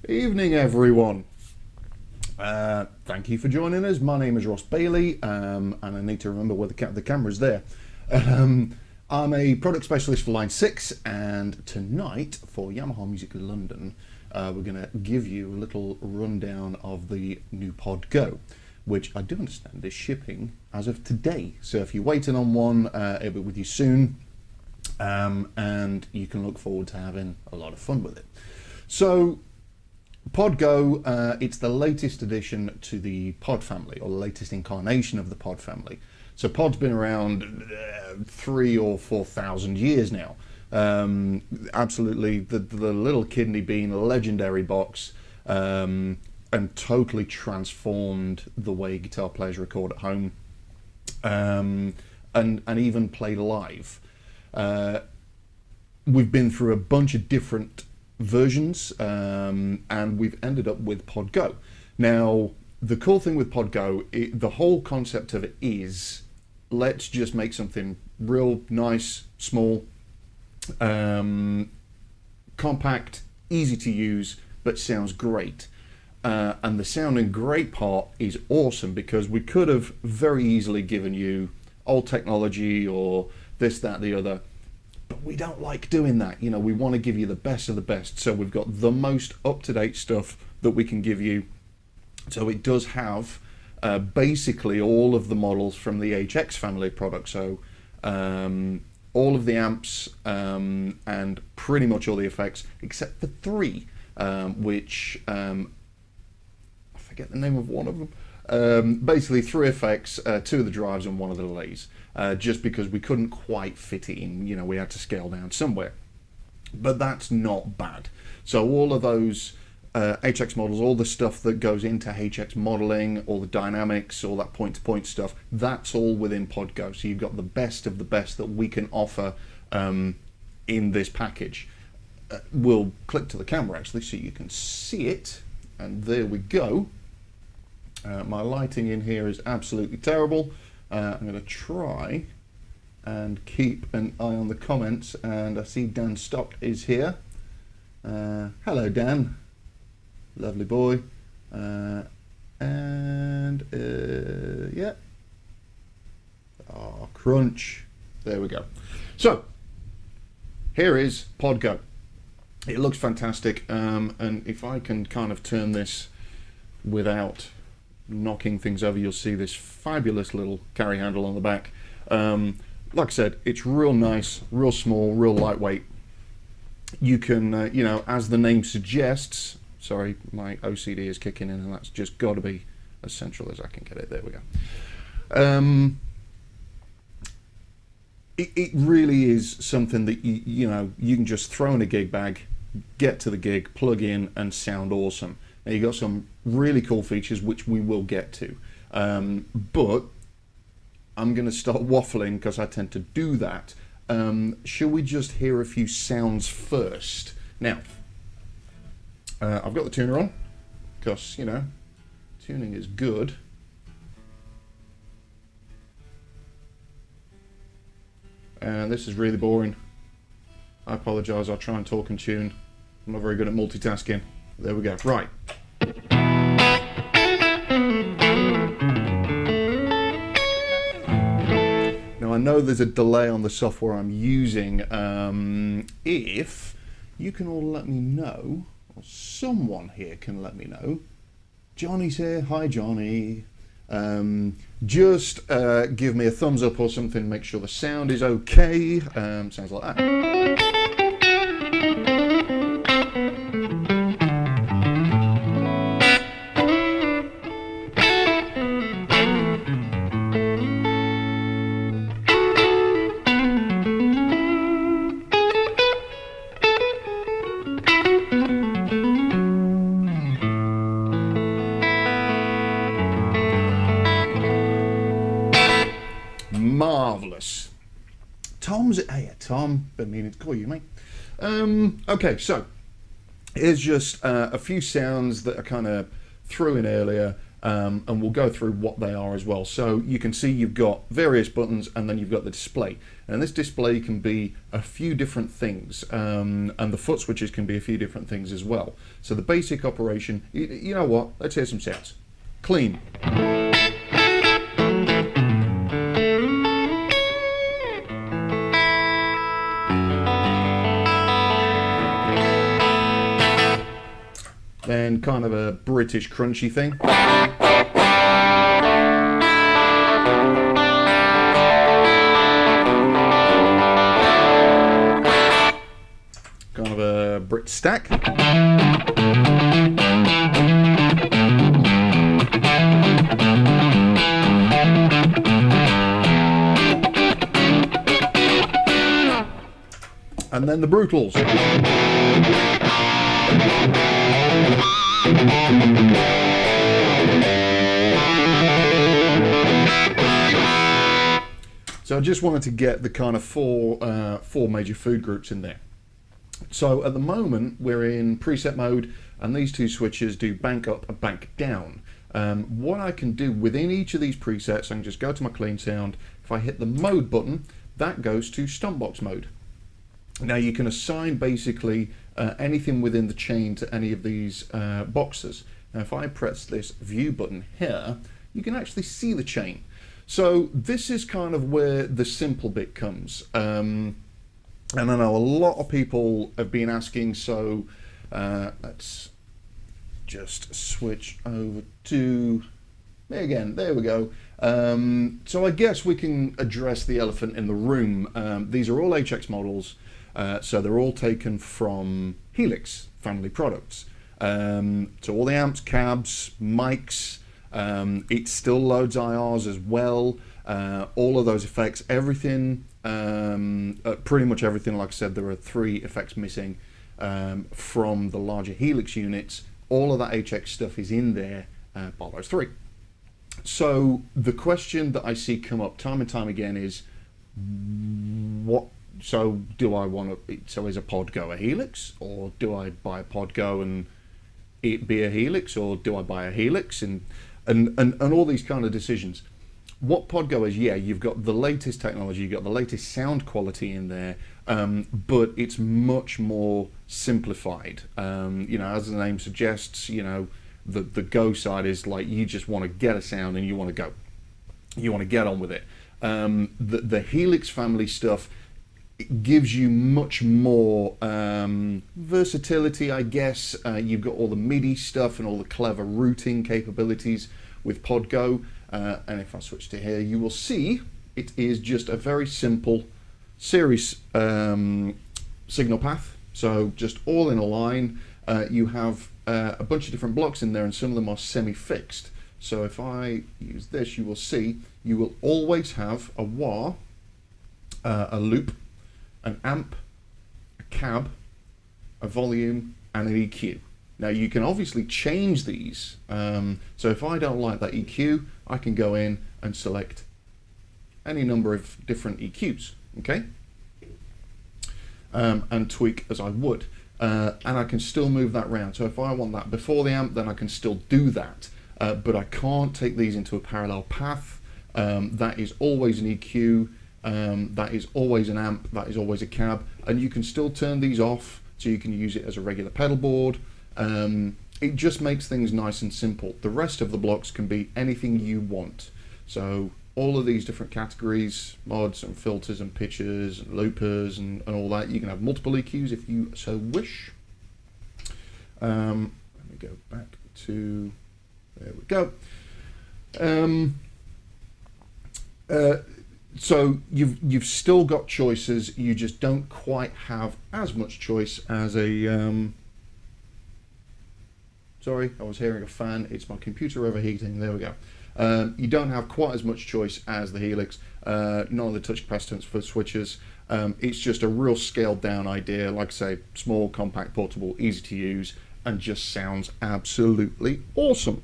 Evening, everyone. Thank you for joining us. My name is Ross Bailey, and I need to remember where the camera's there. I'm a product specialist for Line 6, and tonight for Yamaha Music London, we're going to give you a little rundown of the new PodGo, which I do understand is shipping as of today. So if you're waiting on one, it'll be with you soon, and you can look forward to having a lot of fun with it. So PodGo, it's the latest addition to the Pod family, or the latest incarnation of the Pod family. So Pod's been around 3,000 or 4,000 years now. Absolutely, the little kidney bean, a legendary box, and totally transformed the way guitar players record at home, and even play live. We've been through a bunch of different versions, and we've ended up with PodGo. Now, the cool thing with PodGo, the whole concept of it is, let's just make something real nice, small, compact, easy to use, but sounds great. And the sounding great part is awesome, because we could have very easily given you old technology or this, that, the other. But we don't like doing that. You know, we want to give you the best of the best. So we've got the most up-to-date stuff that we can give you. So it does have basically all of the models from the HX family of products. So all of the amps and pretty much all the effects, except for three, which I forget the name of one of them. Basically three effects, two of the drives and one of the delays. Just because we couldn't quite fit it in, you know, we had to scale down somewhere. But that's not bad. So all of those HX models, all the stuff that goes into HX modeling, all the dynamics, all that point-to-point stuff, that's all within PodGo. So you've got the best of the best that we can offer in this package. We'll click to the camera actually so you can see it. And there we go. My lighting in here is absolutely terrible. I'm going to try and keep an eye on the comments, and I see Dan Stock is here. Hello Dan, lovely boy, yeah, oh, crunch, there we go. So here is PodGo. It looks fantastic, and if I can kind of turn this without knocking things over, you'll see this fabulous little carry handle on the back. Like I said, it's real nice, real small, real lightweight. You can, you know, as the name suggests, sorry, my OCD is kicking in, and that's just got to be as central as I can get it. There we go. It really is something that you know, you can just throw in a gig bag, get to the gig, plug in, and sound awesome. Now, you've got some really cool features, which we will get to. But I'm going to start waffling because I tend to do that. Shall we just hear a few sounds first? Now, I've got the tuner on because, you know, tuning is good. And this is really boring. I apologise, I'll try and talk and tune. I'm not very good at multitasking. There we go. Right. Now I know there's a delay on the software I'm using. If you can all let me know, or someone here can let me know. Johnny's here. Hi Johnny. Just give me a thumbs up or something. Make sure the sound is okay. Sounds like that. Marvellous. Tom's, hey Tom, been meaning to call you, mate. Okay, so here's just a few sounds that I kind of threw in earlier. and we'll go through what they are as well. So you can see you've got various buttons, and then you've got the display. And this display can be a few different things, and the foot switches can be a few different things as well. So the basic operation, you know what, let's hear some sounds. Clean. Then kind of a British crunchy thing. Kind of a Brit stack. And then the Brutals. So I just wanted to get the kind of four major food groups in there. So at the moment we're in preset mode, and these two switches do bank up and bank down. What I can do within each of these presets, I can just go to my clean sound. If I hit the mode button, that goes to stompbox mode. Now you can assign basically anything within the chain to any of these boxes. Now if I press this view button here, you can actually see the chain. So this is kind of where the simple bit comes. And I know a lot of people have been asking, so let's just switch over to, again, there we go. So I guess we can address the elephant in the room. These are all HX models. So they're all taken from Helix family products. So all the amps, cabs, mics, it still loads IRs as well. All of those effects, everything, pretty much everything. Like I said, there are 3 effects missing from the larger Helix units. All of that HX stuff is in there, bar those 3. So the question that I see come up time and time again is, what? So do I want to? So is a PodGo a Helix, or do I buy a PodGo and it be a Helix, or do I buy a Helix, and all these kind of decisions? What PodGo is, yeah, you've got the latest technology, you've got the latest sound quality in there, but it's much more simplified. You know, as the name suggests, you know, the Go side is like you just want to get a sound and you want to go, you want to get on with it. The Helix family stuff, it gives you much more versatility, I guess. You've got all the MIDI stuff and all the clever routing capabilities with PodGo. And if I switch to here, you will see it is just a very simple series signal path. So just all in a line. You have a bunch of different blocks in there, and some of them are semi-fixed. So if I use this, you will see you will always have a wah, a loop, an amp, a cab, a volume, and an EQ. Now you can obviously change these. So if I don't like that EQ, I can go in and select any number of different EQs, okay? And tweak as I would. And I can still move that round. So if I want that before the amp, then I can still do that. But I can't take these into a parallel path. That is always an EQ. That is always an amp, that is always a cab, and you can still turn these off, so you can use it as a regular pedal board. It just makes things nice and simple. The rest of the blocks can be anything you want. So all of these different categories, mods and filters and pitches and loopers and all that, you can have multiple EQs if you so wish. Let me go back to, there we go. So you've still got choices, you just don't quite have as much choice as a, sorry, I was hearing a fan, it's my computer overheating, there we go. You don't have quite as much choice as the Helix, none of the touch capacitance for switches. It's just a real scaled down idea, like I say, small, compact, portable, easy to use, and just sounds absolutely awesome.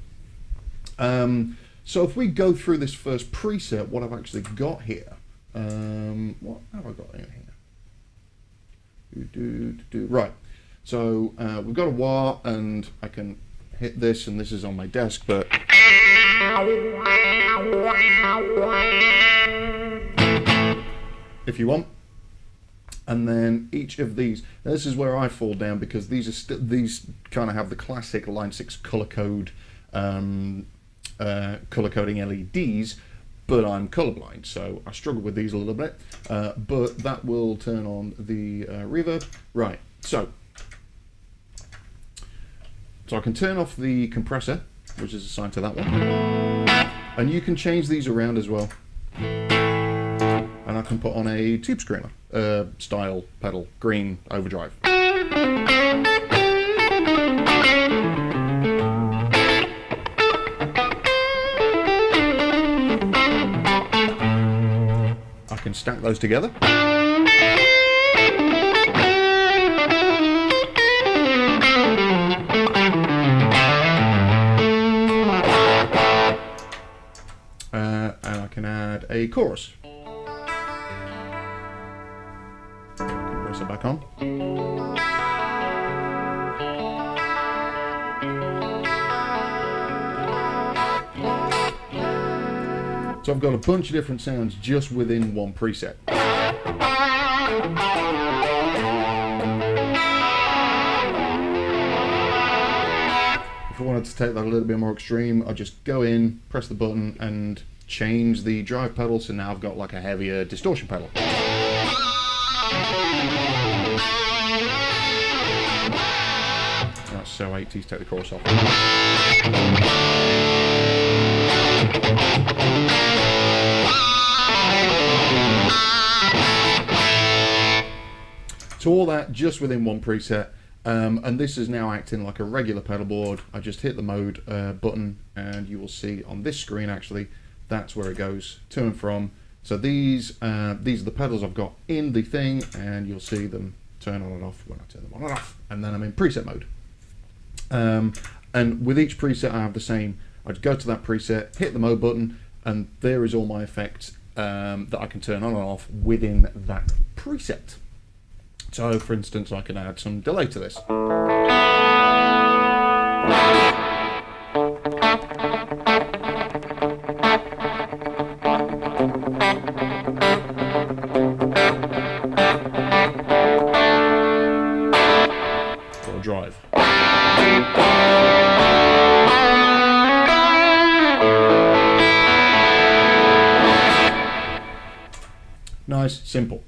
So if we go through this first preset, what I've actually got here, what have I got in here? Right, so we've got a wah, and I can hit this, and this is on my desk, but if you want. And then each of these, this is where I fall down, because these kind of have the classic Line 6 color code, color coding LEDs, but I'm colorblind, so I struggle with these a little bit. But that will turn on the reverb. Right, so I can turn off the compressor, which is assigned to that one, and you can change these around as well. And I can put on a tube screamer style pedal, green overdrive. I can stack those together. And I can add a chorus. Compressor back on. So I've got a bunch of different sounds just within one preset. If I wanted to take that a little bit more extreme, I just go in, press the button, and change the drive pedal, so now I've got like a heavier distortion pedal. That's so 80s, take the chorus off. So all that just within one preset, and this is now acting like a regular pedal board. I just hit the mode button, and you will see on this screen, actually, that's where it goes to and from. So these are the pedals I've got in the thing, and you'll see them turn on and off when I turn them on and off, and then I'm in preset mode. And with each preset I have the same. I'd go to that preset, hit the mode button, and there is all my effects that I can turn on and off within that preset. So for instance, I can add some delay to this. Or drive. Nice, simple.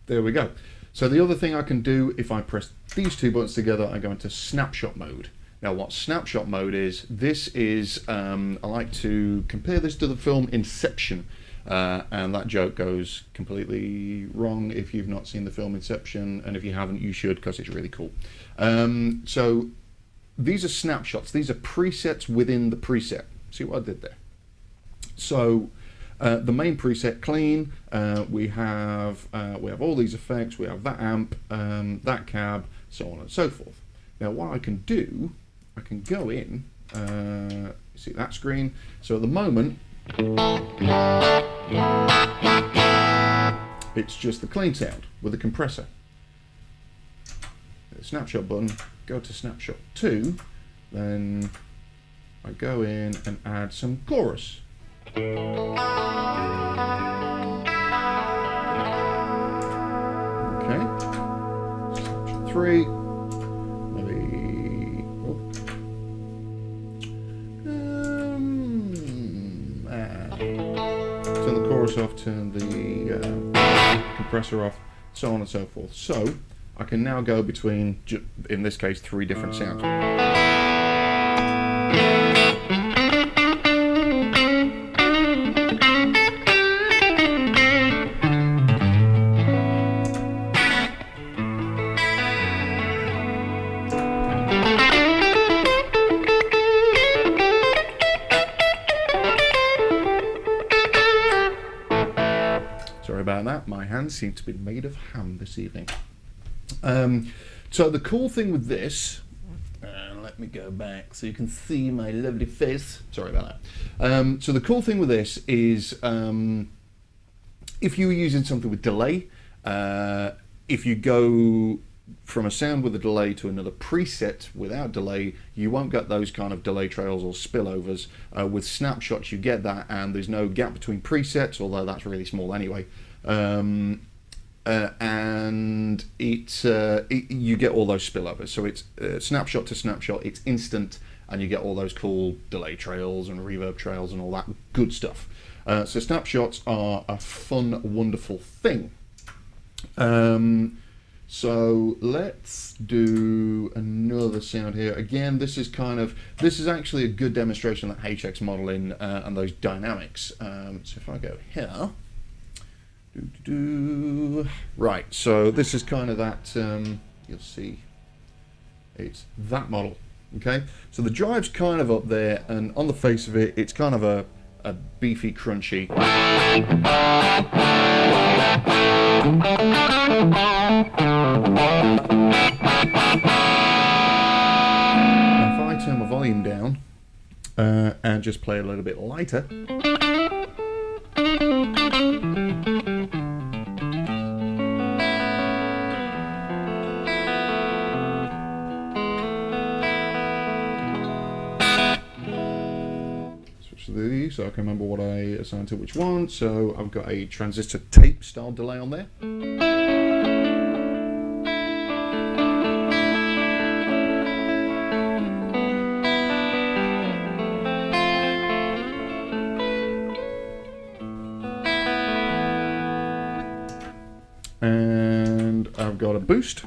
There we go. So the other thing I can do, if I press these two buttons together, I go into snapshot mode. Now what snapshot mode is, this is, I like to compare this to the film Inception, and that joke goes completely wrong if you've not seen the film Inception, and if you haven't, you should, because it's really cool. So these are snapshots, these are presets within the preset. See what I did there? So the main preset, clean, we have all these effects, we have that amp, that cab, so on and so forth. Now what I can do, I can go in, see that screen, so at the moment it's just the clean sound with the compressor. The snapshot button, go to snapshot 2, then I go in and add some chorus. Okay, snapshot 3, maybe, turn the chorus off, turn the compressor off, so on and so forth. So I can now go between, in this case, 3 different sounds. Sorry about that, my hands seem to be made of ham this evening. So the cool thing with this, let me go back so you can see my lovely face. Sorry about that. So the cool thing with this is, if you were using something with delay, if you go from a sound with a delay to another preset without delay, you won't get those kind of delay trails or spillovers. With snapshots, you get that, and there's no gap between presets, although that's really small anyway. And you get all those spillovers. So it's snapshot to snapshot, it's instant, and you get all those cool delay trails and reverb trails and all that good stuff. So snapshots are a fun, wonderful thing. So let's do another sound here. Again, this is actually a good demonstration of that HX modeling and those dynamics. So if I go here, right, so this is kind of that, you'll see, it's that model, okay? So the drive's kind of up there, and on the face of it, it's kind of a beefy, crunchy. If I turn my volume down and just play a little bit lighter, so I can remember what I assigned to which one. So I've got a transistor tape style delay on there. And I've got a boost.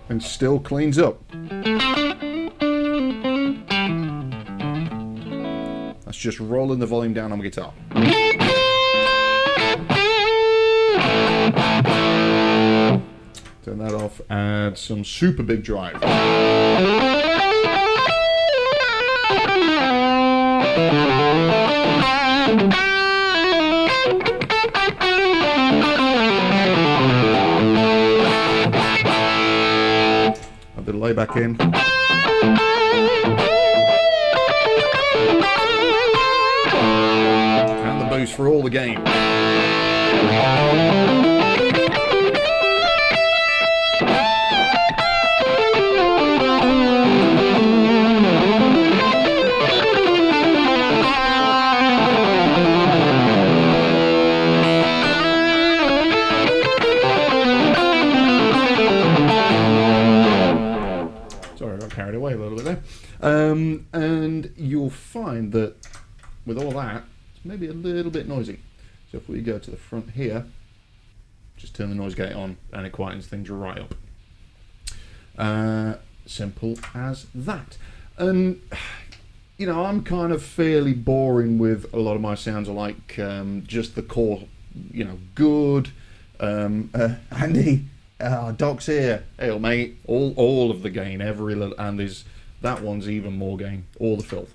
And still cleans up. That's just rolling the volume down on the guitar. Turn that off, add some super big drive. The delay back in. And the boost for all the gain. Carried away a little bit there, and you'll find that with all that, it's maybe a little bit noisy. So if we go to the front here, just turn the noise gate on, and it quietens things right up. Simple as that. And you know, I'm kind of fairly boring with a lot of my sounds. I like just the core, you know, good. Andy. Doc's here. Hey, mate. All of the gain, every little, and that one's even more gain. All the filth.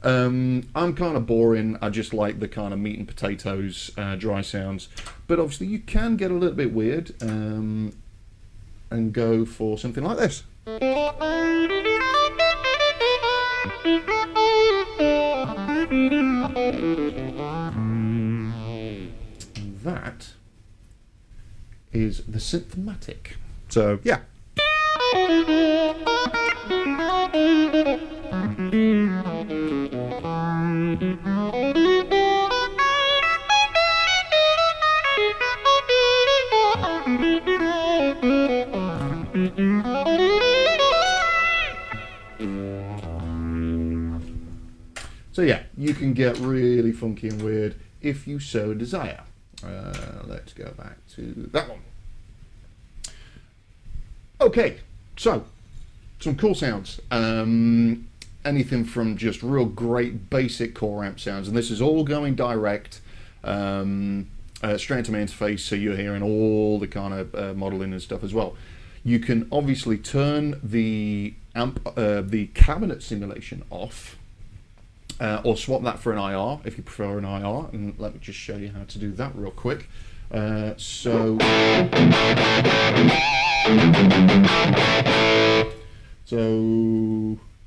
I'm kind of boring. I just like the kind of meat and potatoes, dry sounds. But obviously, you can get a little bit weird and go for something like this. That is the Synthmatic. So yeah. So yeah, you can get really funky and weird if you so desire. Let's go back to that one. Okay, so some cool sounds. Anything from just real great basic core amp sounds, and this is all going direct straight into my interface, so you're hearing all the kind of modeling and stuff as well. You can obviously turn the cabinet simulation off. Or swap that for an IR if you prefer an IR, and let me just show you how to do that real quick. So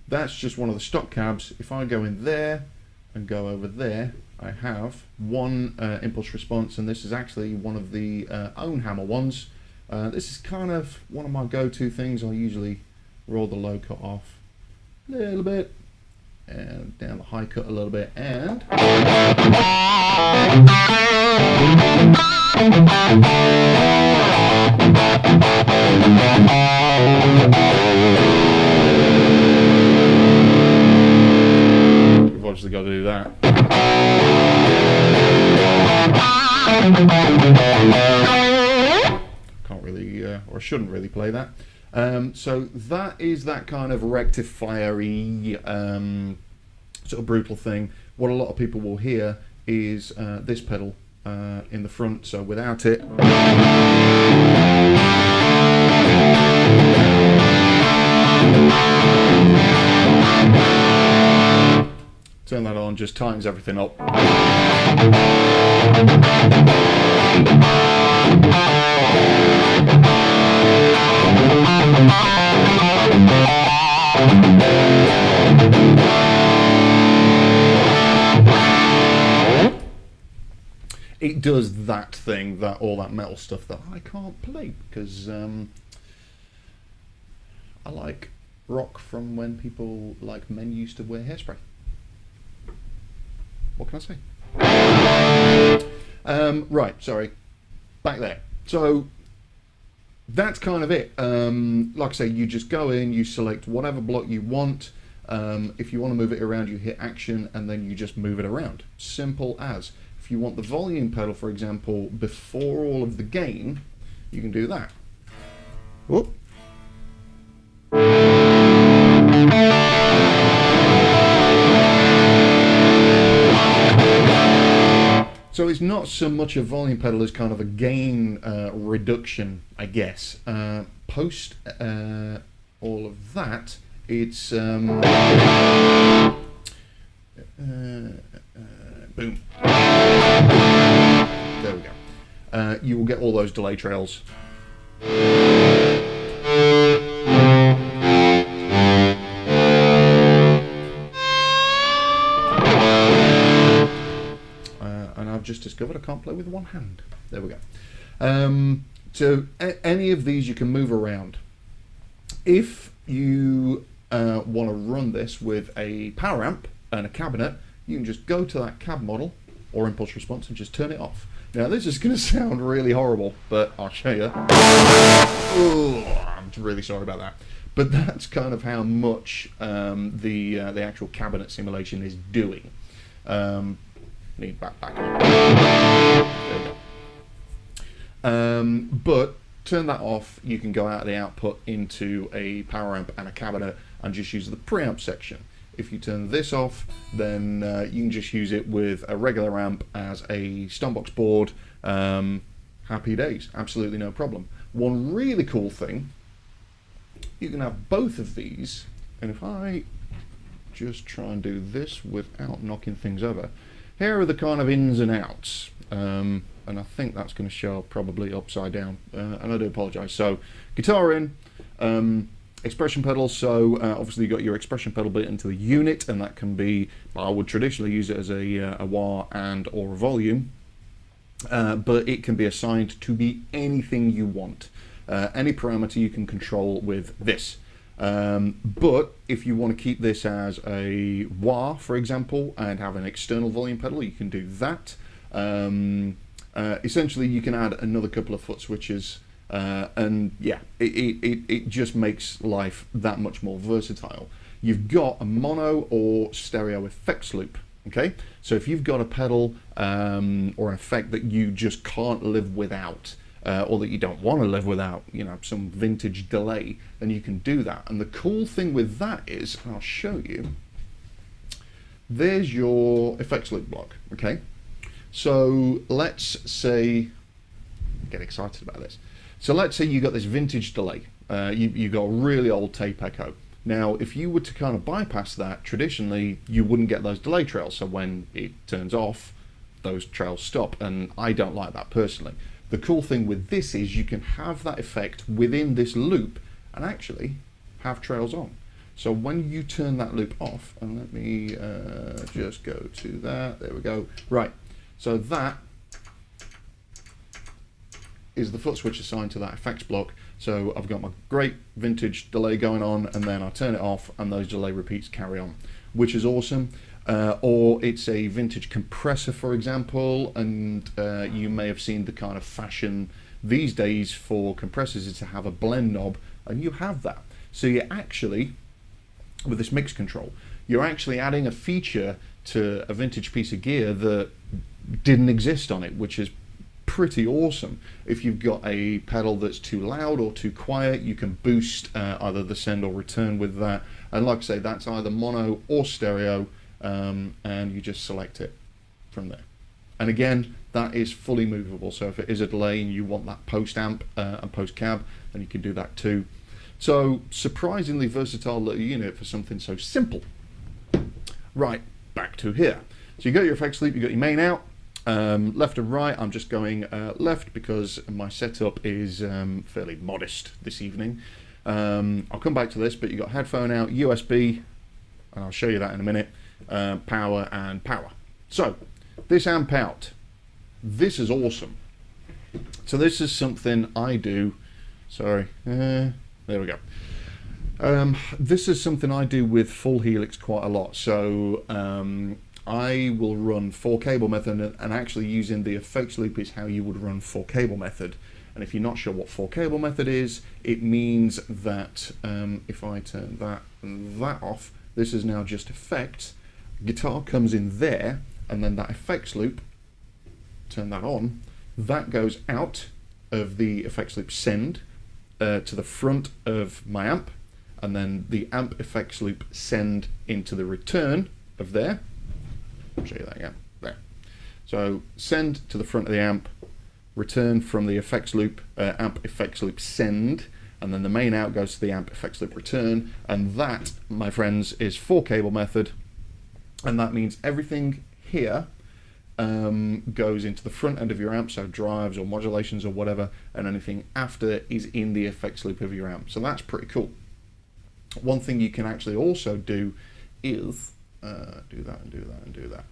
That's just one of the stock cabs. If I go in there and go over there, I have one impulse response, and this is actually one of the own hammer ones. This is kind of one of my go-to things. I usually roll the low cut off a little bit and down the high cut a little bit, and we've obviously got to do that. Can't really, or shouldn't really play that. So that is that kind of rectifier-y, sort of brutal thing. What a lot of people will hear is this pedal in the front, so without it, turn that on, just tightens everything up. It does that thing, that all that metal stuff that I can't play, because I like rock from when people like men used to wear hairspray. What can I say? Right, sorry. Back there. So that's kind of it. Like I say, you just go in, you select whatever block you want. If you want to move it around, you hit action and then you just move it around. Simple as. If you want the volume pedal, for example, before all of the gain, you can do that. Whoop. So it's not so much a volume pedal as kind of a gain reduction, I guess. Post all of that, it's boom. There we go. You will get all those delay trails. And I've just discovered I can't play with one hand. There we go. So any of these you can move around. If you want to run this with a power amp and a cabinet, you can just go to that cab model or impulse response and just turn it off. Now this is going to sound really horrible, but I'll show you. Oh, I'm really sorry about that. But that's kind of how much the actual cabinet simulation is doing. Need back on. There we go. But turn that off. You can go out of the output into a power amp and a cabinet and just use the preamp section. If you turn this off, then you can just use it with a regular amp as a stompbox board. Happy days, absolutely no problem. One really cool thing, you can have both of these, and if I just try and do this without knocking things over, here are the kind of ins and outs, and I think that's going to show up probably upside down, and I do apologise. So, guitar in, expression pedal, so obviously you've got your expression pedal bit into the unit, and that can be, I would traditionally use it as a wah and or a volume, but it can be assigned to be anything you want. Any parameter you can control with this. But if you want to keep this as a wah, for example, and have an external volume pedal, you can do that. Essentially, you can add another couple of foot switches, and yeah, it just makes life that much more versatile. You've got a mono or stereo effects loop. Okay, so if you've got a pedal or an effect that you just can't live without, or that you don't want to live without, you know, some vintage delay, then you can do that. And the cool thing with that is, and I'll show you, there's your effects loop block, okay? So let's say, get excited about this. So let's say you got this vintage delay. You got a really old tape echo. Now, if you were to kind of bypass that, traditionally, you wouldn't get those delay trails. So when it turns off, those trails stop, and I don't like that personally. The cool thing with this is you can have that effect within this loop and actually have trails on. So when you turn that loop off, and let me just go to that, there we go. Right, so that is the foot switch assigned to that effects block. So I've got my great vintage delay going on, and then I turn it off and those delay repeats carry on, which is awesome. Or it's a vintage compressor, for example, and you may have seen the kind of fashion these days for compressors is to have a blend knob, and you have that. So you're actually, with this mix control, you're actually adding a feature to a vintage piece of gear that didn't exist on it, which is pretty awesome. If you've got a pedal that's too loud or too quiet, you can boost either the send or return with that. And like I say, that's either mono or stereo, and you just select it from there. And again, that is fully movable. So if it is a delay and you want that post amp and post cab, then you can do that too. So surprisingly versatile little unit for something so simple. Right, back to here. So you got your effects loop, you got your main out. Left and right, I'm just going left because my setup is fairly modest this evening. I'll come back to this, but you got headphone out, USB, and I'll show you that in a minute, power and power. So this amp out, this is awesome. So this is something I do, sorry, there we go. This is something I do with full helix quite a lot. So I will run 4-cable method, and actually using the effects loop is how you would run 4-cable method. And if you're not sure what 4-cable method is, it means that if I turn that and that off, this is now just effects. Guitar comes in there, and then that effects loop, turn that on, that goes out of the effects loop send to the front of my amp, and then the amp effects loop send into the return of there. I'll show you that again. There. So send to the front of the amp, return from the effects loop, amp effects loop send, and then the main out goes to the amp effects loop return, and that, my friends, is 4-cable method, and that means everything here goes into the front end of your amp, so drives or modulations or whatever, and anything after is in the effects loop of your amp. So that's pretty cool. One thing you can actually also do is do that and do that and do that.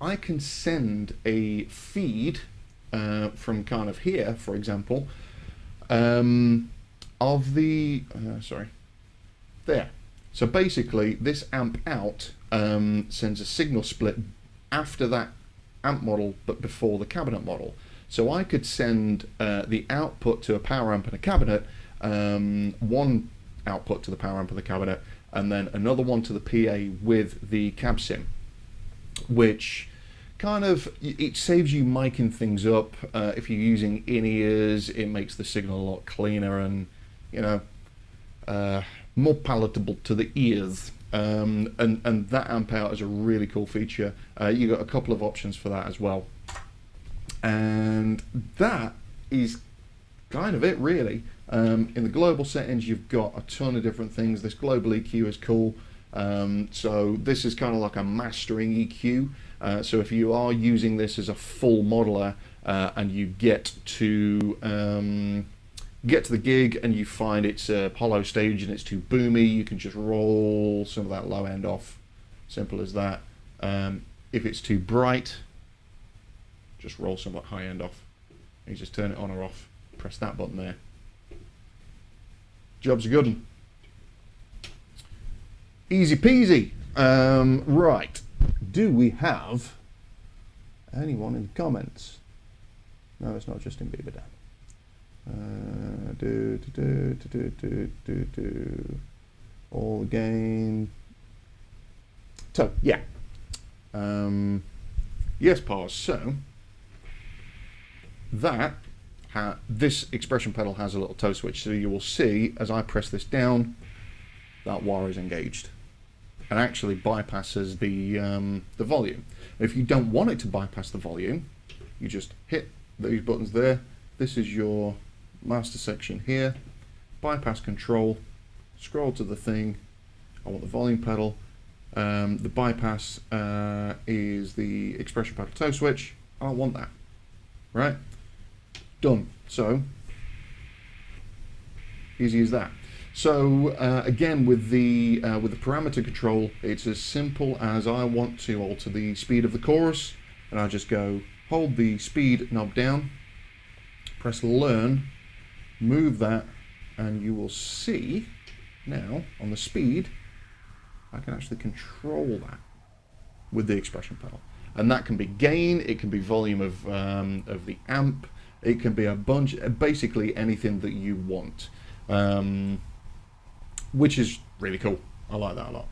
I can send a feed from kind of here, for example, of the, sorry, there. So basically this amp out sends a signal split after that amp model but before the cabinet model. So I could send the output to a power amp and a cabinet, one output to the power amp and the cabinet, and then another one to the PA with the cab sim, which kind of, it saves you miking things up. If you're using in-ears, it makes the signal a lot cleaner and, you know, more palatable to the ears. And that amp out is a really cool feature. You got a couple of options for that as well. And that is kind of it, really. In the global settings, you've got a ton of different things. This global EQ is cool. So this is kind of like a mastering EQ. So if you are using this as a full modeler and you get to the gig and you find it's a hollow stage and it's too boomy, you can just roll some of that low end off. Simple as that. If it's too bright, just roll some of that high end off. You just turn it on or off. Press that button there. Job's a good one. Easy peasy. Right. Do we have anyone in the comments? No, it's not Justin Bieber, Dan. All again. So, yeah. Yes, pause. So, that this expression pedal has a little toe switch, so you will see as I press this down, that wire is engaged and actually bypasses the volume. If you don't want it to bypass the volume, you just hit these buttons there. This is your master section here. Bypass control. Scroll to the thing. I want the volume pedal. The bypass is the expression pedal toe switch. I don't want that. Right? Done. So easy as that. So again, with the parameter control, it's as simple as I want to alter the speed of the chorus, and I just go hold the speed knob down, press learn, move that, and you will see now on the speed I can actually control that with the expression panel, and that can be gain, it can be volume of the amp, it can be a bunch, basically anything that you want. Which is really cool. I like that a lot.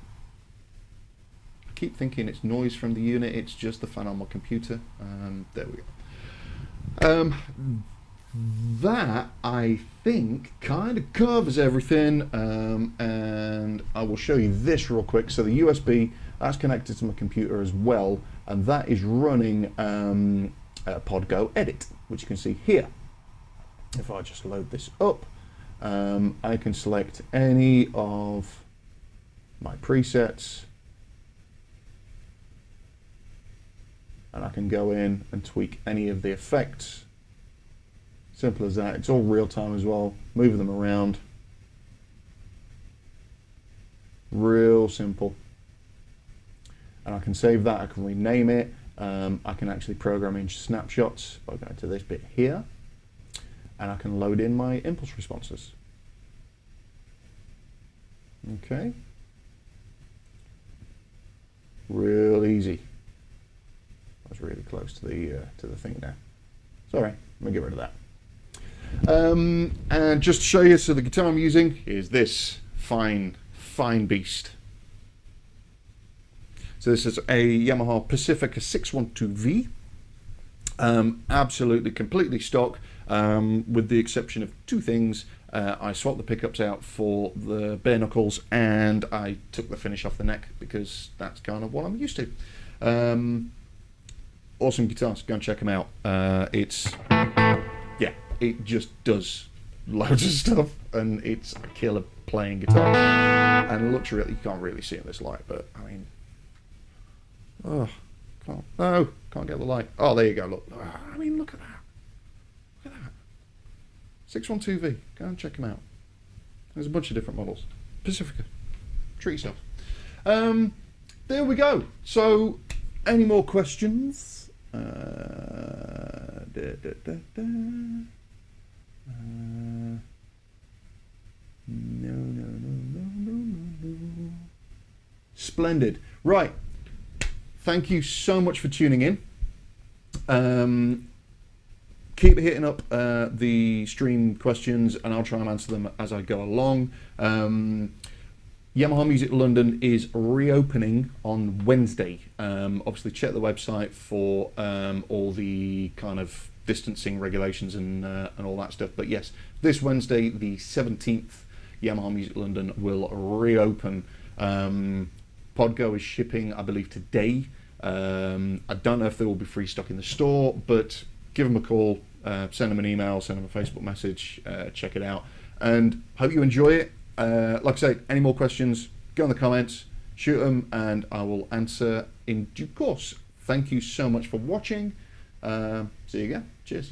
I keep thinking it's noise from the unit, it's just the fan on my computer. There we go. That, I think, kind of covers everything, and I will show you this real quick. So the USB, that's connected to my computer as well, and that is running PodGo Edit, which you can see here. If I just load this up, I can select any of my presets, and I can go in and tweak any of the effects. Simple as that. It's all real time as well, moving them around. Real simple. And I can save that, I can rename it, I can actually program in snapshots by going to this bit here, and I can load in my impulse responses. Okay. Real easy. I was really close to the thing there. Sorry, let me get rid of that. And just to show you, so the guitar I'm using is this fine beast. So this is a Yamaha Pacifica 612V. Absolutely, completely stock, with the exception of two things. I swapped the pickups out for the bare knuckles, and I took the finish off the neck because that's kind of what I'm used to. Awesome guitars, go and check them out. It just does loads of stuff, and it's a killer playing guitar. And it looks really, you can't really see in this light, but I mean, can't get the light. Oh, there you go. Look, I mean, look at that. Look at that. 612V. Go and check them out. There's a bunch of different models. Pacifica. Treat yourself. There we go. So, any more questions? No. Splendid. Right. Thank you so much for tuning in. Keep hitting up the stream questions, and I'll try and answer them as I go along. Yamaha Music London is reopening on Wednesday. Obviously, check the website for all the kind of distancing regulations and all that stuff. But yes, this Wednesday, the 17th, Yamaha Music London will reopen. PodGo is shipping, I believe, today. I don't know if there will be free stock in the store, but give them a call, send them an email, send them a Facebook message, check it out, and hope you enjoy it. Like I say, any more questions, go in the comments, shoot them, and I will answer in due course. Thank you so much for watching. See you again. Cheers.